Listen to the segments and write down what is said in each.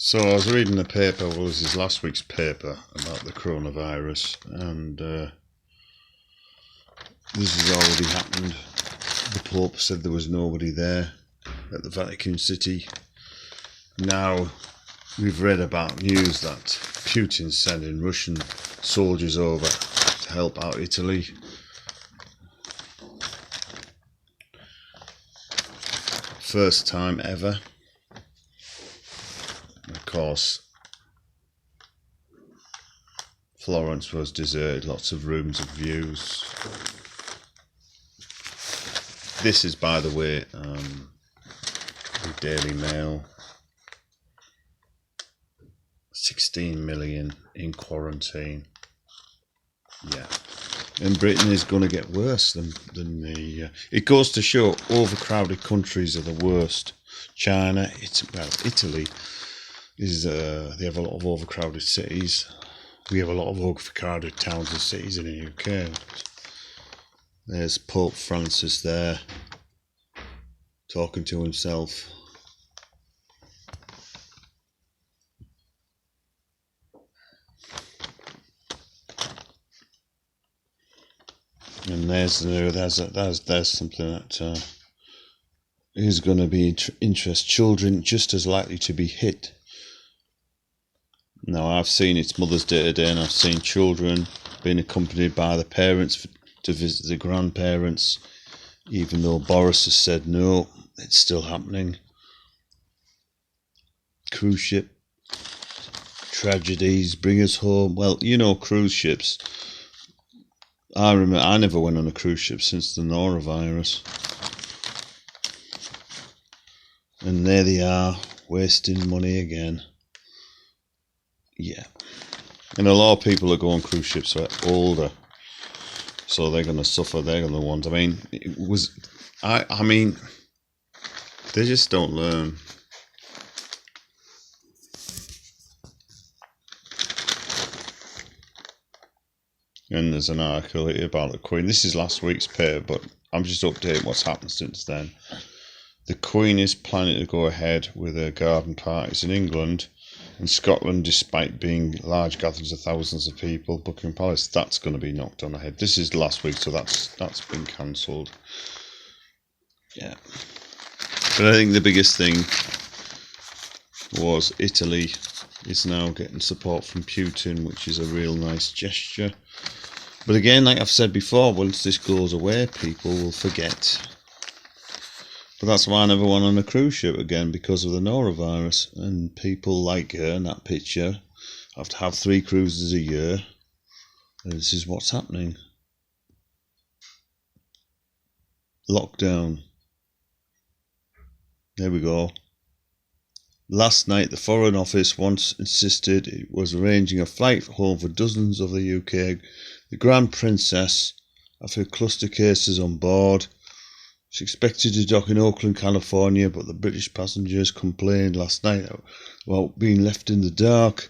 So I was reading the paper, well, this is last week's paper about the coronavirus, and this has already happened. The Pope said there was nobody there at the Vatican City. Now we've read about news that Putin's sending Russian soldiers over to help out Italy. First time ever. Of course, Florence was deserted, lots of rooms of views. This is, by the way, the Daily Mail. 16 million in quarantine. Yeah. And Britain is going to get worse than the... it goes to show overcrowded countries are the worst. China, Italy is... they have a lot of overcrowded cities. We have a lot of overcrowded towns and cities in the UK. There's Pope Francis there, talking to himself. And there's something that is going to be interest children just as likely to be hit. Now I've seen it's Mother's Day today, and I've seen children being accompanied by the parents to visit the grandparents, even though Boris has said no, it's still happening. Cruise ship tragedies bring us home. Well, you know, cruise ships. I remember I never went on a cruise ship since the norovirus. And there they are, wasting money again. Yeah. And a lot of people that go on cruise ships are older, so they're going to suffer. They're going to the ones. I mean, I mean, they just don't learn. And there's an article here about the Queen. This is last week's paper, but I'm just updating what's happened since then. The Queen is planning to go ahead with her garden parties in England and Scotland, despite being large gatherings of thousands of people. Buckingham Palace, that's going to be knocked on the head. This is last week, so that's been cancelled. Yeah. But I think the biggest thing was Italy is now getting support from Putin, which is a real nice gesture. But again, like I've said before, once this goes away, people will forget. But that's why I never went on a cruise ship again, because of the norovirus. And people like her in that picture have to have 3 cruises a year. And this is what's happening. Lockdown. There we go. Last night, the Foreign Office once insisted it was arranging a flight home for dozens of the UK. The Grand Princess, after cluster cases on board, she's expected to dock in Oakland, California, but the British passengers complained last night about being left in the dark.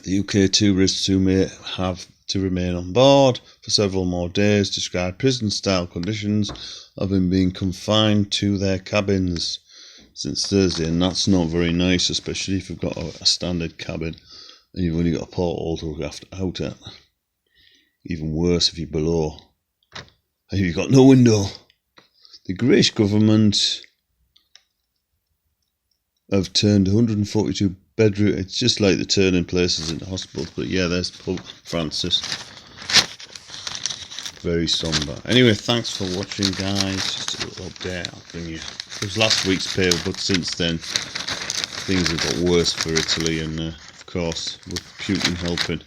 The UK tourists who may have to remain on board for several more days described prison-style conditions of them being confined to their cabins since Thursday, and that's not very nice, especially if you've got a standard cabin and you've only got a porthole to look out at. Even worse if you're below and you've got no window. The British government have turned 142 bedroom. It's just like the turning places in the hospitals, but yeah, there's Pope Francis. Very somber. Anyway, thanks for watching, guys. Just a little update I'll bring you. It was last week's paper, but since then things have got worse for Italy, and of course with Putin helping.